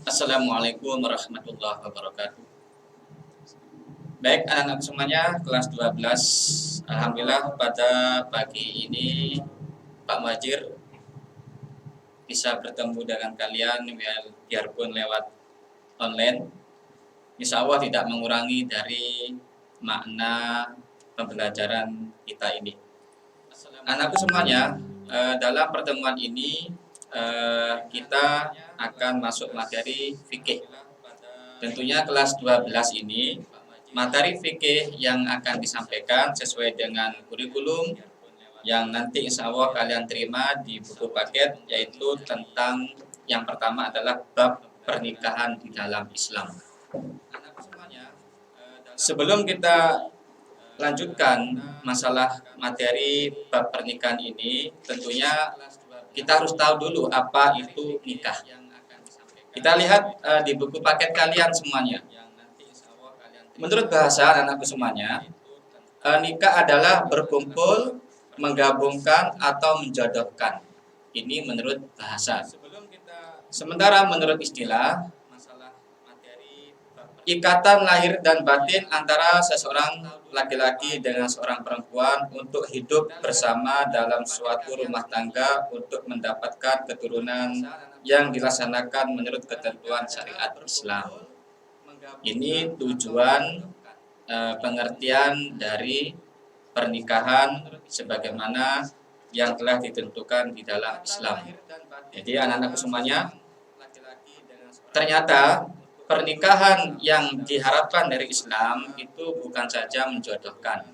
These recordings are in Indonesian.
Assalamualaikum warahmatullahi wabarakatuh. Baik anak-anak semuanya, kelas 12. Alhamdulillah pada pagi ini Pak Majir bisa bertemu dengan kalian biarpun lewat online. Insya Allah tidak mengurangi dari makna pembelajaran kita ini. Anakku semuanya, dalam pertemuan ini kita akan masuk materi fikih. Tentunya kelas 12 ini materi fikih yang akan disampaikan sesuai dengan kurikulum yang nanti insya Allah kalian terima di buku paket, yaitu tentang yang pertama adalah bab pernikahan di dalam Islam. Sebelum kita lanjutkan masalah materi bab pernikahan ini, tentunya kita harus tahu dulu apa itu nikah. Kita lihat di buku paket kalian semuanya. Menurut bahasa anakku semuanya, nikah adalah berkumpul, menggabungkan atau menjodohkan. Ini menurut bahasa. Sementara menurut istilah, ikatan lahir dan batin antara seseorang laki-laki dengan seorang perempuan untuk hidup bersama dalam suatu rumah tangga untuk mendapatkan keturunan yang dilaksanakan menurut ketentuan syariat Islam. Ini tujuan pengertian dari pernikahan sebagaimana yang telah ditentukan di dalam Islam. Jadi anak-anak semuanya, ternyata pernikahan yang diharapkan dari Islam itu bukan saja menjodohkan,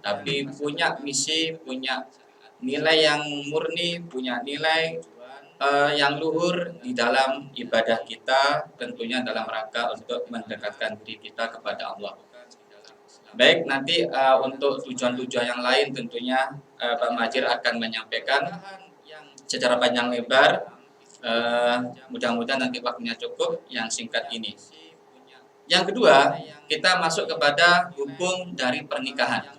tapi punya misi, punya nilai yang murni, punya nilai yang luhur di dalam ibadah kita, tentunya dalam rangka untuk mendekatkan diri kita kepada Allah. Baik, nanti untuk tujuan-tujuan yang lain tentunya Pak Majir akan menyampaikan secara panjang lebar. Mudah-mudahan nanti waktunya cukup, yang singkat ini. Yang kedua, kita masuk kepada hukum dari pernikahan.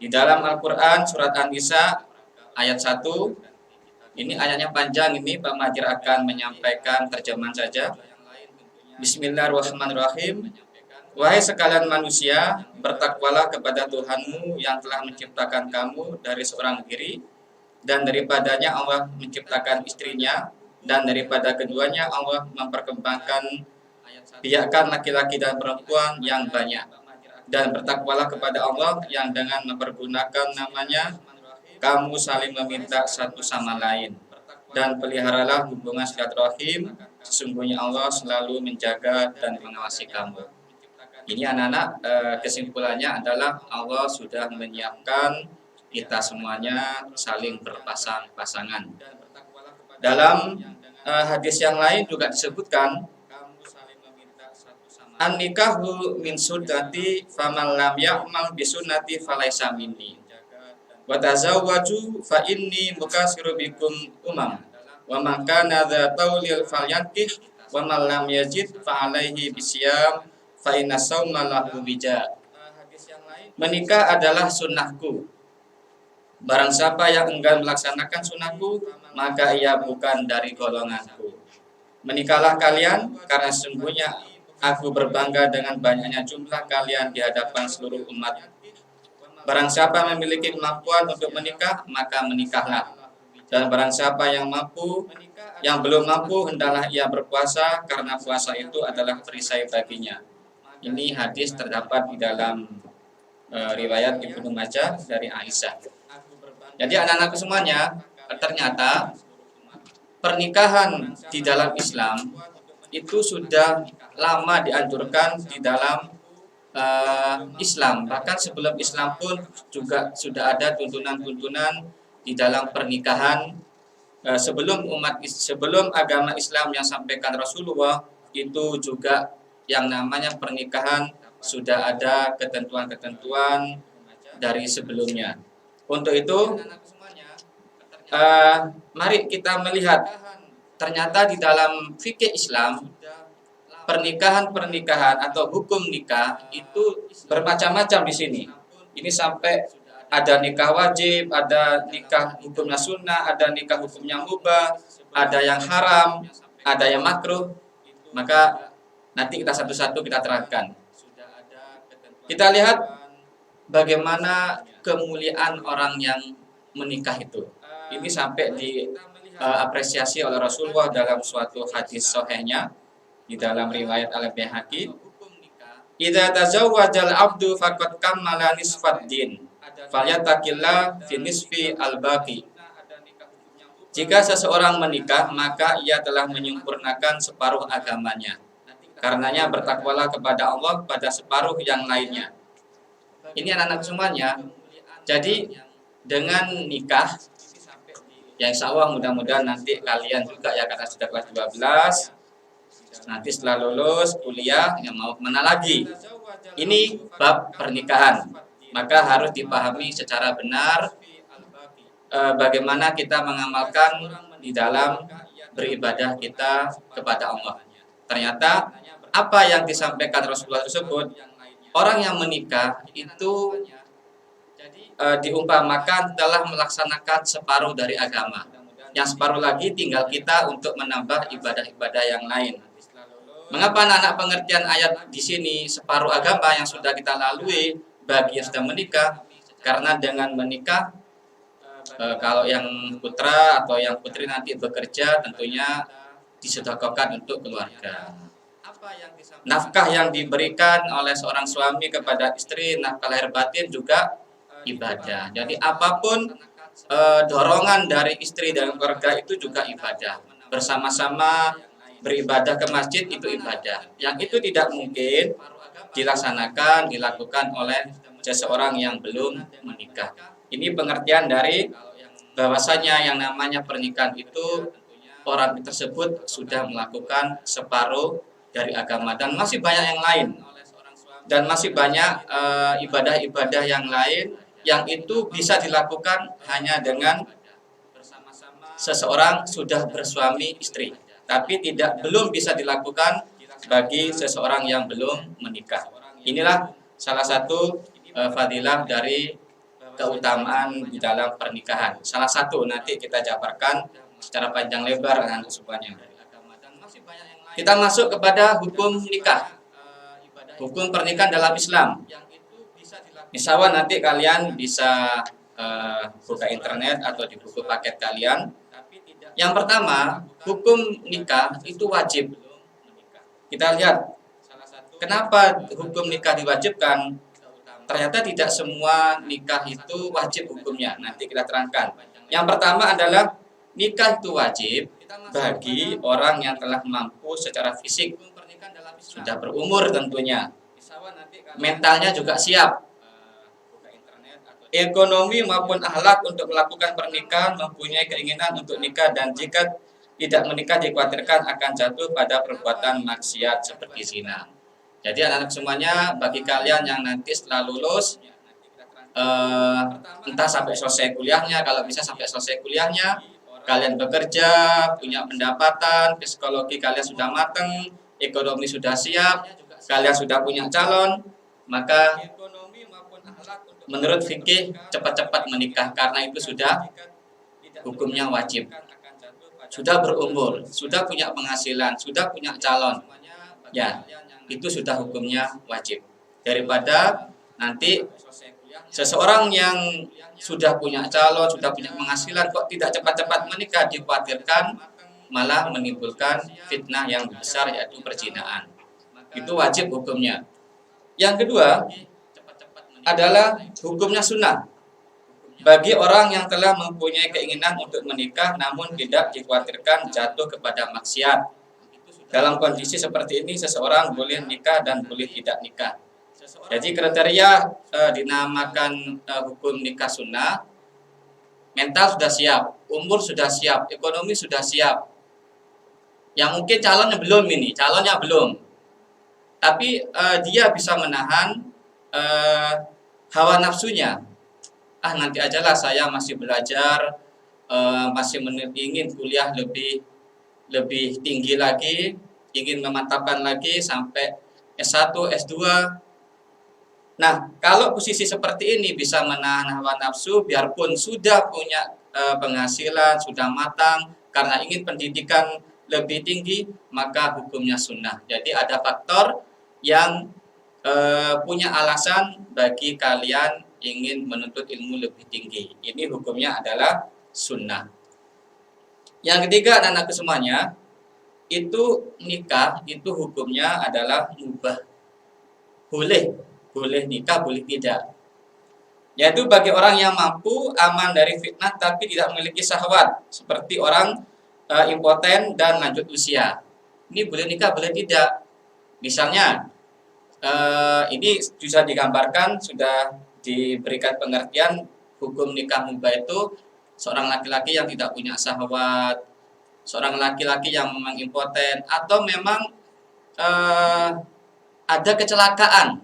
Di dalam Al-Quran surat An-Nisa ayat 1, ini ayatnya panjang, ini Pak Majir akan menyampaikan terjemahan saja. Bismillahirrahmanirrahim. Wahai sekalian manusia, bertakwalah kepada Tuhanmu yang telah menciptakan kamu dari seorang diri, dan daripadanya Allah menciptakan istrinya, dan daripada keduanya Allah memperkembangkan biakan laki-laki dan perempuan yang banyak. Dan bertakwalah kepada Allah yang dengan mempergunakan namanya kamu saling meminta satu sama lain, dan peliharalah hubungan silaturahim, sesungguhnya Allah selalu menjaga dan mengawasi kamu. Ini anak-anak, kesimpulannya adalah Allah sudah menyiapkan kita semuanya saling berpasang-pasangan. Dalam hadis yang lain juga disebutkan, an-nikahu min sunnati faman lam ya'mal bi sunnati falaysa minni. Wa tazawwaju fa inni mukasiru bikum umam. Wa man kana dza tawlil falyankih wa man lam yajid fa alaihi bisyam fa inna shauma lahu wija. Menikah adalah sunnahku. Barang siapa yang enggan melaksanakan sunnahku, maka ia bukan dari golonganku. Menikahlah kalian, karena sesungguhnya aku berbangga dengan banyaknya jumlah kalian di hadapan seluruh umat. Barang siapa memiliki kemampuan untuk menikah, maka menikahlah. Dan barang siapa yang belum mampu, hendaklah ia berpuasa, karena puasa itu adalah perisai baginya. Ini hadis terdapat di dalam riwayat Ibnu Majah dari Aisyah. Jadi anak-anakku semuanya, ternyata pernikahan di dalam Islam itu sudah lama dianjurkan di dalam Islam. Bahkan sebelum Islam pun juga sudah ada tuntunan-tuntunan di dalam pernikahan. Sebelum agama Islam yang sampaikan Rasulullah, itu juga yang namanya pernikahan sudah ada ketentuan-ketentuan dari sebelumnya. Untuk itu, mari kita melihat ternyata di dalam fikih Islam, pernikahan atau hukum nikah itu bermacam-macam di sini. Ini sampai ada nikah wajib, ada nikah hukumnya sunnah, ada nikah hukumnya mubah, ada yang haram, ada yang makruh. Maka nanti kita satu-satu kita terangkan. Kita lihat bagaimana kemuliaan orang yang menikah itu. Ini sampai diapresiasi oleh Rasulullah dalam suatu hadis sahihnya di dalam riwayat Al-Baihaqi. Idza tazawwajal abdu faqad kammala nisfad din. Falyattaqillah fi nisfi al-baqi. Jika seseorang menikah, maka ia telah menyempurnakan separuh agamanya. Karenanya bertakwalah kepada Allah pada separuh yang lainnya. Ini anak-anak semuanya. Jadi dengan nikah, ya insya Allah mudah-mudahan nanti kalian juga ya karena sudah kelas 12, nanti setelah lulus kuliah yang mau kemana lagi. Ini bab pernikahan. Maka harus dipahami secara benar bagaimana kita mengamalkan di dalam beribadah kita kepada Allah. Ternyata apa yang disampaikan Rasulullah tersebut, orang yang menikah itu diumpamakan telah melaksanakan separuh dari agama. Yang separuh lagi tinggal kita untuk menambah ibadah-ibadah yang lain. Mengapa anak-anak pengertian ayat di sini separuh agama yang sudah kita lalui bagi yang sudah menikah? Karena dengan menikah, kalau yang putra atau yang putri nanti bekerja tentunya disedekahkan untuk keluarga. Nafkah yang diberikan oleh seorang suami kepada istri, nafkah lahir batin juga ibadah. Jadi apapun dorongan dari istri dan keluarga itu juga ibadah. Bersama-sama beribadah ke masjid itu ibadah. Yang itu tidak mungkin dilakukan oleh seseorang yang belum menikah. Ini pengertian dari bahwasanya yang namanya pernikahan itu orang tersebut sudah melakukan separuh dari agama dan masih banyak yang lain. Dan masih banyak ibadah-ibadah yang lain yang itu bisa dilakukan hanya dengan seseorang sudah bersuami istri, tapi belum bisa dilakukan bagi seseorang yang belum menikah. Inilah salah satu fadilah dari keutamaan di dalam pernikahan. Salah satu nanti kita jabarkan secara panjang lebar dengan semuanya. Kita masuk kepada hukum nikah. Hukum pernikahan dalam Islam. Insya Allah nanti kalian bisa buka internet atau di buku paket kalian. Yang pertama, hukum nikah itu wajib. Kita lihat, kenapa hukum nikah diwajibkan? Ternyata tidak semua nikah itu wajib hukumnya. Nanti kita terangkan. Yang pertama adalah nikah itu wajib bagi orang yang telah mampu secara fisik, sudah berumur tentunya, mentalnya juga siap, ekonomi maupun akhlak untuk melakukan pernikahan, mempunyai keinginan untuk nikah, dan jika tidak menikah dikhawatirkan akan jatuh pada perbuatan maksiat seperti zina. Jadi anak-anak semuanya, bagi kalian yang nanti setelah lulus, entah sampai selesai kuliahnya, kalau bisa sampai selesai kuliahnya, kalian bekerja, punya pendapatan, psikologi kalian sudah matang, ekonomi sudah siap, kalian sudah punya calon, maka menurut fikih cepat-cepat menikah karena itu sudah hukumnya wajib. Sudah berumur, sudah punya penghasilan, sudah punya calon. Ya, itu sudah hukumnya wajib. Daripada nanti seseorang yang sudah punya calon, sudah punya penghasilan kok tidak cepat-cepat menikah, dikhawatirkan malah menimbulkan fitnah yang besar yaitu perzinahan. Itu wajib hukumnya. Yang kedua adalah hukumnya sunnah. Bagi orang yang telah mempunyai keinginan untuk menikah namun tidak dikhawatirkan jatuh kepada maksiat. Dalam kondisi seperti ini seseorang boleh nikah dan boleh tidak nikah. Jadi kriteria dinamakan hukum nikah sunnah, mental sudah siap, umur sudah siap, ekonomi sudah siap. Yang mungkin calonnya belum. Tapi dia bisa menahan hawa nafsunya. Nanti ajalah saya masih belajar, masih ingin kuliah lebih tinggi lagi, ingin memantapkan lagi sampai S1, S2. Nah, kalau posisi seperti ini bisa menahan hawa nafsu, biarpun sudah punya penghasilan, sudah matang, karena ingin pendidikan lebih tinggi, maka hukumnya sunnah. Jadi ada faktor yang punya alasan bagi kalian ingin menuntut ilmu lebih tinggi. Ini hukumnya adalah sunnah. Yang ketiga, anak-anakku semuanya, itu nikah itu hukumnya adalah mubah. Boleh nikah, boleh tidak. Yaitu bagi orang yang mampu aman dari fitnah tapi tidak memiliki syahwat, seperti orang impoten dan lanjut usia. Ini boleh nikah, boleh tidak. Misalnya ini bisa digambarkan, sudah diberikan pengertian hukum nikah mubah itu seorang laki-laki yang tidak punya syahwat, seorang laki-laki yang memang impoten, atau memang ada kecelakaan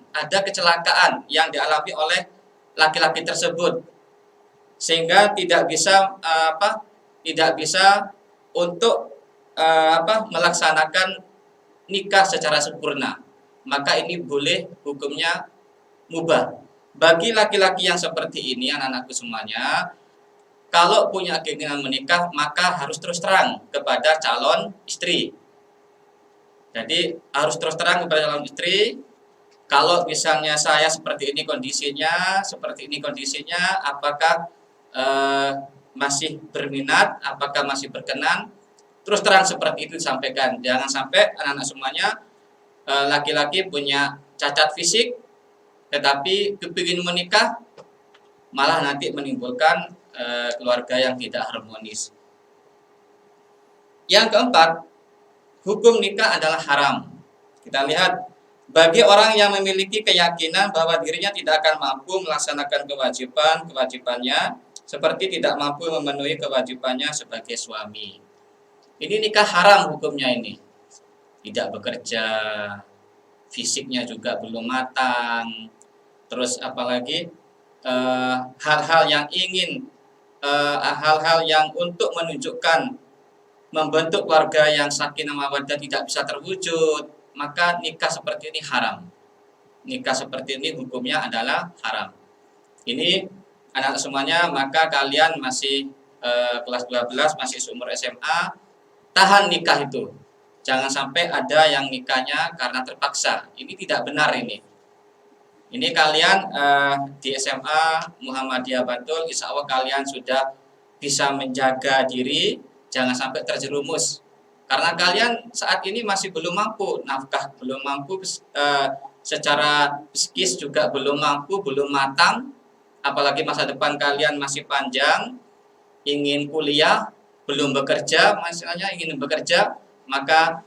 yang dialami oleh laki-laki tersebut sehingga tidak bisa untuk melaksanakan nikah secara sempurna, maka ini boleh hukumnya mubah. Bagi laki-laki yang seperti ini, anak-anakku semuanya, kalau punya keinginan menikah, maka harus terus terang kepada calon istri. Jadi harus terus terang kepada calon istri, kalau misalnya saya seperti ini kondisinya, apakah masih berminat, apakah masih berkenan, terus terang seperti itu disampaikan. Jangan sampai anak-anak semuanya laki-laki punya cacat fisik, tetapi kepingin menikah, malah nanti menimbulkan keluarga yang tidak harmonis. Yang keempat, hukum nikah adalah haram. Kita lihat, bagi orang yang memiliki keyakinan bahwa dirinya tidak akan mampu melaksanakan kewajibannya, seperti tidak mampu memenuhi kewajibannya sebagai suami. Ini nikah haram hukumnya ini. Tidak bekerja, fisiknya juga belum matang, terus apalagi hal-hal yang untuk menunjukkan membentuk keluarga yang sakinah mawaddah tidak bisa terwujud, maka nikah seperti ini haram. Nikah seperti ini hukumnya adalah haram. Ini anak semuanya, maka kalian masih kelas 12, masih seumur SMA, tahan nikah itu. Jangan sampai ada yang nikahnya karena terpaksa. Ini tidak benar ini. Ini kalian di SMA Muhammadiyah Bantul, insya Allah kalian sudah bisa menjaga diri, jangan sampai terjerumus. Karena kalian saat ini masih belum mampu, nafkah belum mampu, secara psikis juga belum mampu, belum matang. Apalagi masa depan kalian masih panjang, ingin kuliah, belum bekerja, misalnya ingin bekerja, maka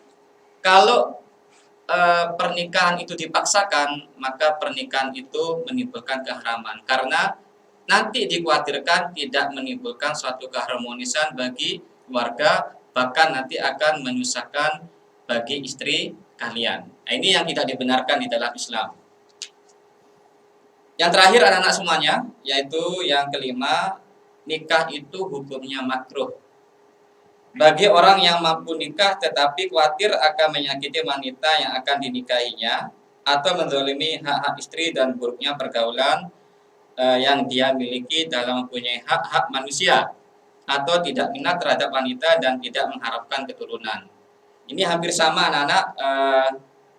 kalau pernikahan itu dipaksakan, maka pernikahan itu menimbulkan keharaman. Karena nanti dikhawatirkan tidak menimbulkan suatu keharmonisan bagi keluarga, bahkan nanti akan menyusahkan bagi istri kalian. Nah, ini yang tidak dibenarkan di dalam Islam. Yang terakhir anak-anak semuanya, yaitu yang kelima, nikah itu hukumnya makruh. Bagi orang yang mampu nikah tetapi khawatir akan menyakiti wanita yang akan dinikahinya atau menzalimi hak-hak istri dan buruknya pergaulan yang dia miliki dalam mempunyai hak-hak manusia, atau tidak minat terhadap wanita dan tidak mengharapkan keturunan. Ini hampir sama anak-anak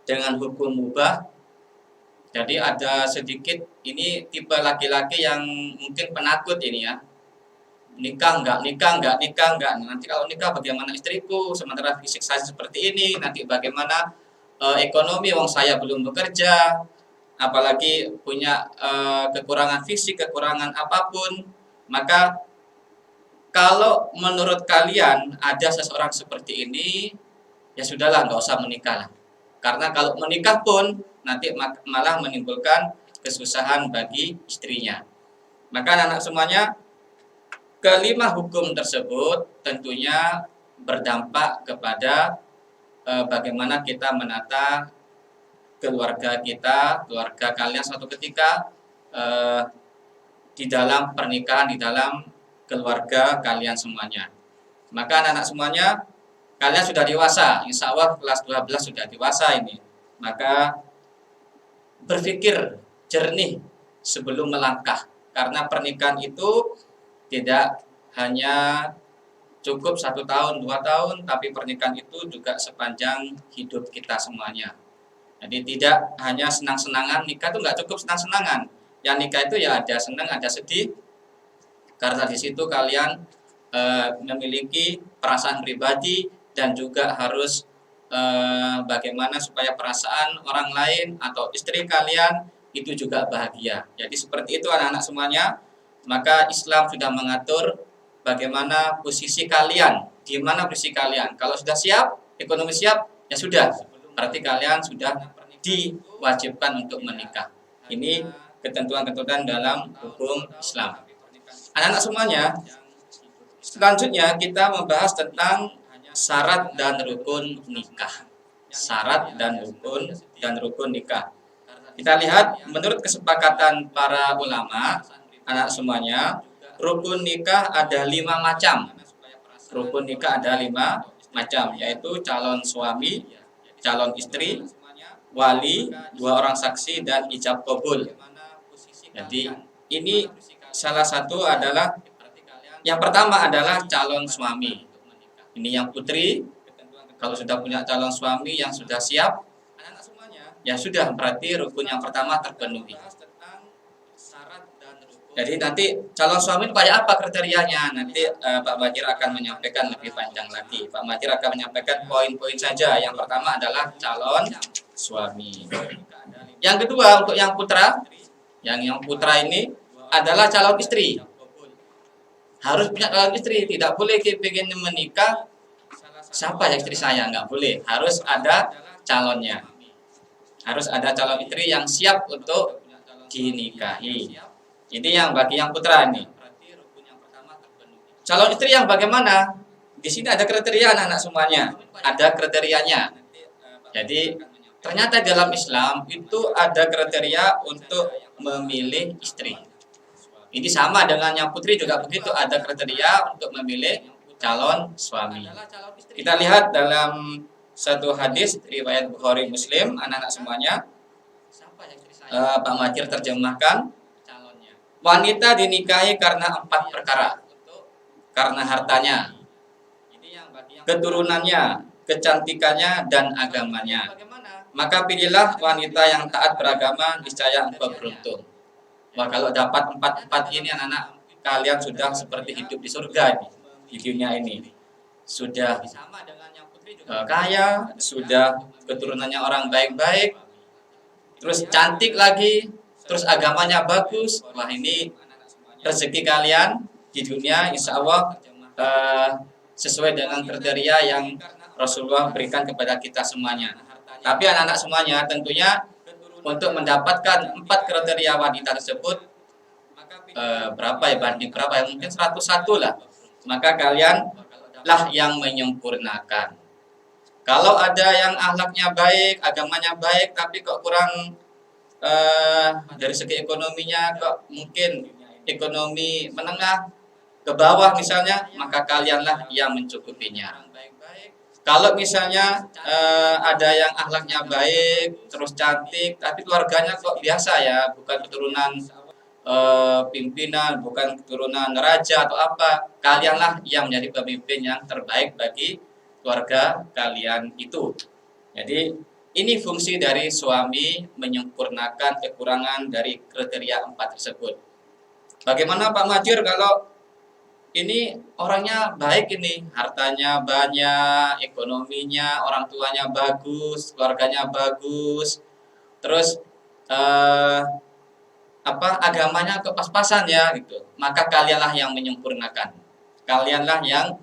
dengan hukum mubah. Jadi ada sedikit ini tipe laki-laki yang mungkin penakut ini ya. Nikah enggak. Nanti kalau nikah bagaimana istriku, sementara fisik saya seperti ini, nanti bagaimana ekonomi, wong saya belum bekerja, apalagi punya kekurangan fisik, kekurangan apapun. Maka kalau menurut kalian ada seseorang seperti ini, ya sudahlah, nggak usah menikah lah. Karena kalau menikah pun nanti malah menimbulkan kesusahan bagi istrinya. Maka anak-anak semuanya, kelima hukum tersebut tentunya berdampak kepada bagaimana kita menata keluarga kita, keluarga kalian suatu ketika di dalam pernikahan, di dalam keluarga kalian semuanya. Maka anak-anak semuanya, kalian sudah dewasa, insya Allah kelas 12 sudah dewasa ini. Maka berpikir jernih sebelum melangkah, karena pernikahan itu tidak hanya cukup 1 tahun, 2 tahun, tapi pernikahan itu juga sepanjang hidup kita semuanya. Jadi tidak hanya senang-senangan, nikah itu nggak cukup senang-senangan. Yang nikah itu ya ada senang, ada sedih, karena di situ kalian memiliki perasaan pribadi dan juga harus bagaimana supaya perasaan orang lain atau istri kalian itu juga bahagia. Jadi seperti itu anak-anak semuanya. Maka Islam sudah mengatur bagaimana posisi kalian, di mana posisi kalian. Kalau sudah siap, ekonomi siap, ya sudah. Berarti kalian sudah diwajibkan untuk menikah. Ini ketentuan-ketentuan dalam hukum Islam. Anak-anak semuanya, selanjutnya kita membahas tentang syarat dan rukun nikah. Syarat dan rukun nikah. Kita lihat menurut kesepakatan para ulama, anak semuanya, rukun nikah ada 5 macam. Rukun nikah ada 5 macam, yaitu calon suami, calon istri, wali, 2 orang saksi, dan ijab kabul. Jadi ini salah satu adalah yang pertama adalah calon suami. Ini yang putri. Kalau sudah punya calon suami yang sudah siap, ya sudah, berarti rukun yang pertama terpenuhi. Jadi nanti calon suami itu kayak apa kriterianya? Nanti Pak Majir akan menyampaikan lebih panjang lagi. Pak Majir akan menyampaikan poin-poin saja. Yang pertama adalah calon suami. Yang kedua untuk yang putra, yang putra ini adalah calon istri. Harus punya calon istri, tidak boleh ingin menikah. Siapa ya istri saya? Nggak boleh. Harus ada calonnya. Harus ada calon istri yang siap untuk dinikahi. Ini yang bagi yang putra ini. Calon istri yang bagaimana? Di sini ada kriteria anak-anak semuanya. Ada kriterianya. Jadi ternyata dalam Islam itu ada kriteria untuk memilih istri. Ini sama dengan yang putri juga begitu, ada kriteria untuk memilih calon suami. Kita lihat dalam satu hadis riwayat Bukhari Muslim, anak-anak semuanya. Pak Majir terjemahkan. Wanita dinikahi karena 4 perkara. Karena hartanya, keturunannya, kecantikannya, dan agamanya. Maka pilihlah wanita yang taat beragama, niscaya engkau beruntung. Wah, kalau dapat 4 ini anak-anak, kalian sudah seperti hidup di surga di dunia ini. Sudah kaya, sudah keturunannya orang baik-baik, terus cantik lagi, terus agamanya bagus. Wah, ini rezeki kalian di dunia insya Allah sesuai dengan kriteria yang Rasulullah berikan kepada kita semuanya. Tapi anak-anak semuanya tentunya untuk mendapatkan 4 kriteria wanita tersebut berapa ya, banding berapa ya, mungkin 101 lah. Maka kalian lah yang menyempurnakan. Kalau ada yang akhlaknya baik, agamanya baik, tapi kok kurang dari segi ekonominya, kok mungkin ekonomi menengah ke bawah misalnya, maka kalianlah yang mencukupinya. Kalau misalnya ada yang akhlaknya baik, terus cantik, tapi keluarganya kok biasa ya, bukan keturunan pimpinan, bukan keturunan raja atau apa, kalianlah yang menjadi pemimpin yang terbaik bagi keluarga kalian itu. Jadi ini fungsi dari suami, menyempurnakan kekurangan dari kriteria 4 tersebut. Bagaimana Pak Majir kalau ini orangnya baik, ini hartanya banyak, ekonominya, orang tuanya bagus, keluarganya bagus, terus agamanya kepas-pasan ya gitu. Maka kalianlah yang menyempurnakan. Kalianlah yang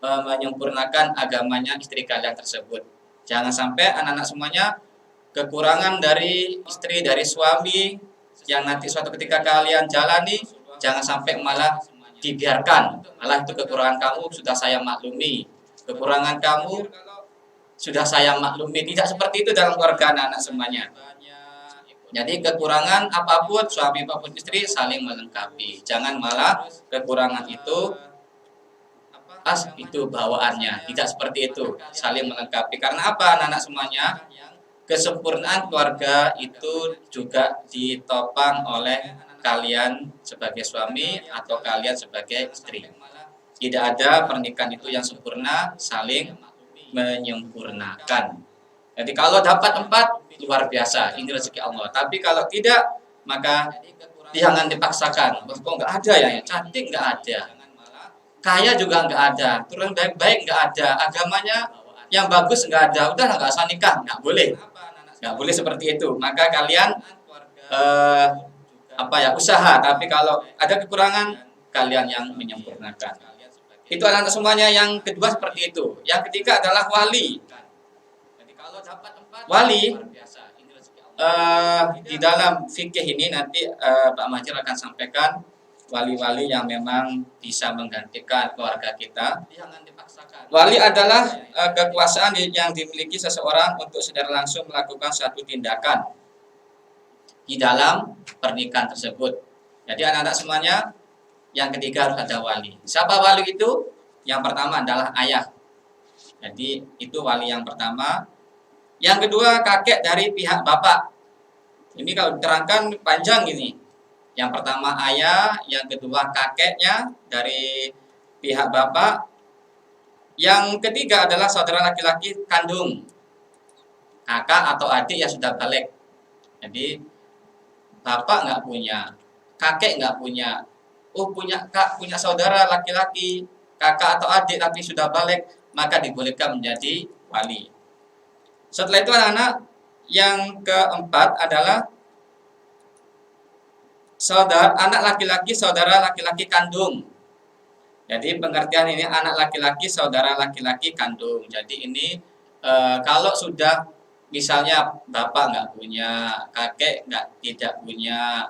menyempurnakan agamanya istri kalian tersebut. Jangan sampai anak-anak semuanya kekurangan dari istri, dari suami yang nanti suatu ketika kalian jalani, jangan sampai malah dibiarkan. Malah itu kekurangan kamu sudah saya maklumi. Kekurangan kamu sudah saya maklumi. Tidak seperti itu dalam keluarga anak-anak semuanya. Jadi kekurangan apapun, suami maupun istri saling melengkapi. Jangan malah kekurangan itu itu bawaannya. Tidak seperti itu, saling melengkapi. Karena apa anak-anak semuanya? Kesempurnaan keluarga itu juga ditopang oleh kalian sebagai suami atau kalian sebagai istri. Tidak ada pernikahan itu yang sempurna, saling menyempurnakan. Jadi kalau dapat 4 luar biasa, ini rezeki Allah. Tapi kalau tidak, maka jangan dipaksakan. Kok nggak ada ya? Cantik nggak ada, kaya juga nggak ada, turun baik-baik nggak ada, agamanya yang bagus nggak ada. Udah nggak usah nikah, nggak boleh seperti itu. Maka kalian usaha. Tapi kalau ada kekurangan, kalian yang menyempurnakan. Itu anak-anak semuanya. Yang kedua seperti itu. Yang ketiga adalah wali. Wali di dalam fikih ini nanti Pak Majir akan sampaikan wali-wali yang memang bisa menggantikan keluarga kita. Wali adalah kekuasaan yang dimiliki seseorang untuk secara langsung melakukan suatu tindakan di dalam pernikahan tersebut. Jadi anak-anak semuanya, yang ketiga harus ada wali. Siapa wali itu? Yang pertama adalah ayah. Jadi itu wali yang pertama. Yang kedua kakek dari pihak bapak. Ini kalau diterangkan panjang ini. Yang pertama ayah, yang kedua kakeknya dari pihak bapak. Yang ketiga adalah saudara laki-laki kandung, kakak atau adik yang sudah balik. Jadi bapak nggak punya, kakek nggak punya, punya saudara laki-laki, kakak atau adik tapi sudah balik, maka dibolehkan menjadi wali. Setelah itu anak-anak, yang keempat adalah anak laki-laki saudara laki-laki kandung. Jadi pengertian ini anak laki-laki saudara laki-laki kandung. Jadi ini kalau sudah misalnya bapak nggak punya, kakek tidak punya,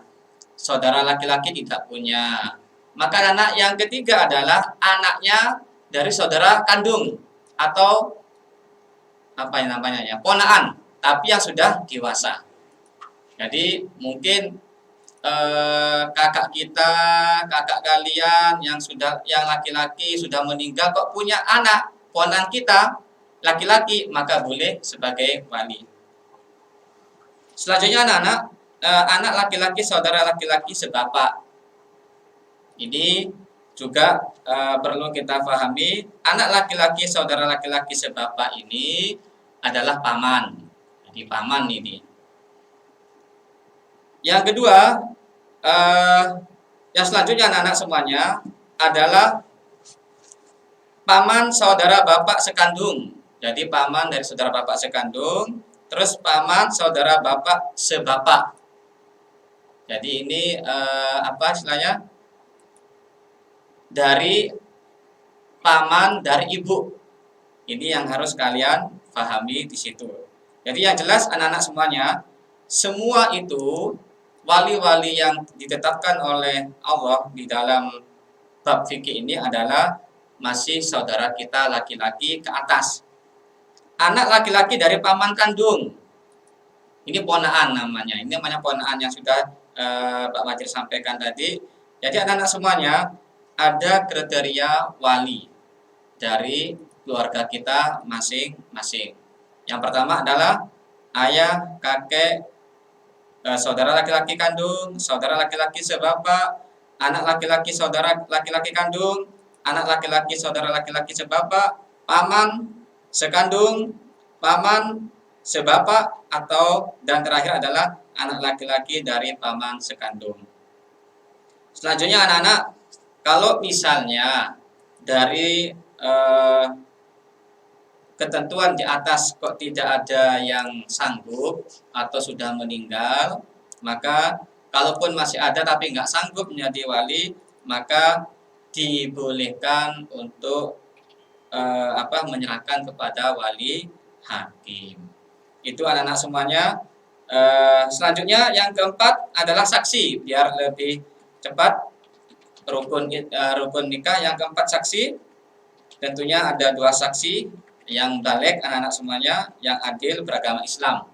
saudara laki-laki tidak punya, maka anak yang ketiga adalah anaknya dari saudara kandung atau apa yang namanya ya, ponaan, tapi yang sudah dewasa. Jadi mungkin kakak kita, kakak kalian yang laki-laki sudah meninggal kok punya anak, ponaan kita laki-laki, maka boleh sebagai wali. Selanjutnya anak-anak, anak laki-laki saudara laki-laki sebapak. Ini juga perlu kita pahami. Anak laki-laki saudara laki-laki sebapak ini adalah paman. Jadi paman ini. Yang kedua, yang selanjutnya anak-anak semuanya adalah paman saudara bapak sekandung. Jadi paman dari saudara bapak sekandung, terus paman saudara bapak sebapak. Jadi ini istilahnya? Dari paman dari ibu. Ini yang harus kalian pahami di situ. Jadi yang jelas anak-anak semuanya, semua itu wali-wali yang ditetapkan oleh Allah di dalam bab fikih ini adalah masih saudara kita laki-laki ke atas. Anak laki-laki dari paman kandung. Ini ponaan namanya. Ini namanya ponaan yang sudah Pak Majir sampaikan tadi. Jadi anak-anak semuanya ada kriteria wali dari keluarga kita masing-masing. Yang pertama adalah ayah, kakek, saudara laki-laki kandung, saudara laki-laki sebapak, anak laki-laki saudara laki-laki kandung, anak laki-laki saudara laki-laki sebapak, paman sekandung, paman sebapak, dan terakhir adalah anak laki-laki dari paman sekandung. Selanjutnya anak-anak, kalau misalnya dari ketentuan di atas kok tidak ada yang sanggup atau sudah meninggal, maka kalaupun masih ada tapi nggak sanggup menjadi wali, maka dibolehkan untuk menyerahkan kepada wali hakim. Itu anak-anak semuanya. Selanjutnya yang keempat adalah saksi, biar lebih cepat. Rukun nikah yang keempat saksi. Tentunya ada 2 saksi yang balik anak-anak semuanya, yang adil beragama Islam.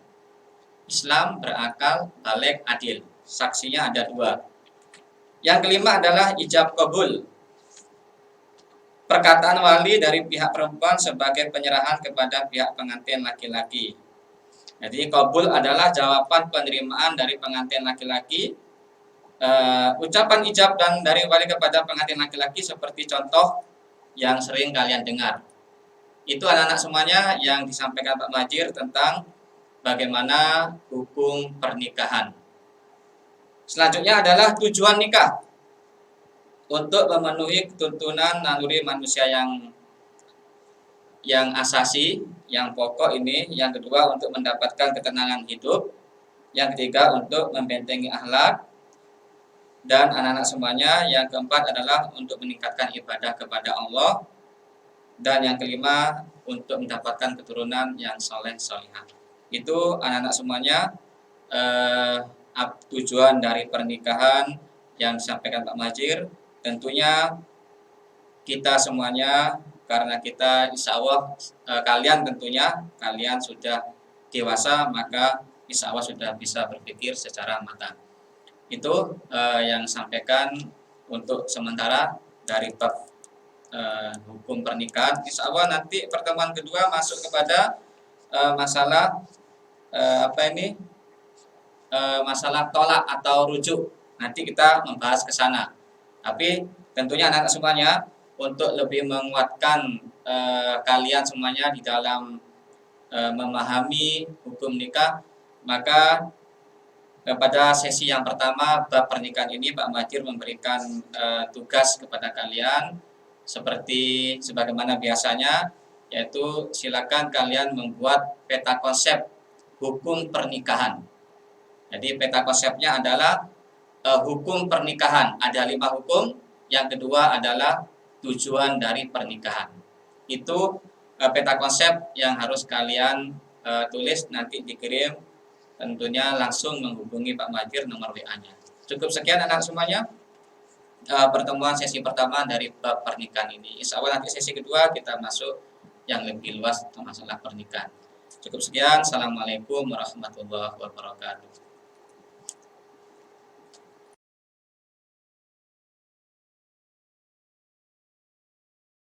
Islam berakal, balik, adil. Saksinya ada 2. Yang kelima adalah ijab qabul. Perkataan wali dari pihak perempuan sebagai penyerahan kepada pihak pengantin laki-laki. Jadi qabul adalah jawaban penerimaan dari pengantin laki-laki. Ucapan ijab dan dari wali kepada pengantin laki-laki seperti contoh yang sering kalian dengar. Itu anak-anak semuanya yang disampaikan Pak Majir tentang bagaimana hukum pernikahan. Selanjutnya adalah tujuan nikah. Untuk memenuhi tuntunan naluri manusia yang asasi, yang pokok ini. Yang kedua untuk mendapatkan ketenangan hidup. Yang ketiga untuk membentengi akhlak. Dan anak-anak semuanya, yang keempat adalah untuk meningkatkan ibadah kepada Allah. Dan yang kelima untuk mendapatkan keturunan yang soleh solihah. Itu anak-anak semuanya tujuan dari pernikahan yang disampaikan Pak Majir. Tentunya kita semuanya, karena kita insya Allah kalian sudah dewasa, maka insya Allah sudah bisa berpikir secara matang. Itu yang sampaikan untuk sementara dari bab hukum pernikahan. Insya Allah nanti pertemuan kedua masuk kepada masalah masalah tolak atau rujuk. Nanti kita membahas ke sana. Tapi tentunya anak-anak semuanya, untuk lebih menguatkan kalian semuanya di dalam memahami hukum nikah, maka pada sesi yang pertama bab pernikahan ini Pak Majir memberikan tugas kepada kalian seperti sebagaimana biasanya, yaitu silakan kalian membuat peta konsep hukum pernikahan. Jadi peta konsepnya adalah hukum pernikahan. Ada 5 hukum. Yang kedua adalah tujuan dari pernikahan. Itu peta konsep yang harus kalian tulis, nanti dikirim. Tentunya langsung menghubungi Pak Majir nomor WA-nya. Cukup sekian anak semuanya. Pertemuan sesi pertama dari bab pernikahan ini. Insya Allah nanti sesi kedua kita masuk yang lebih luas tentang masalah pernikahan. Cukup sekian. Assalamualaikum warahmatullahi wabarakatuh.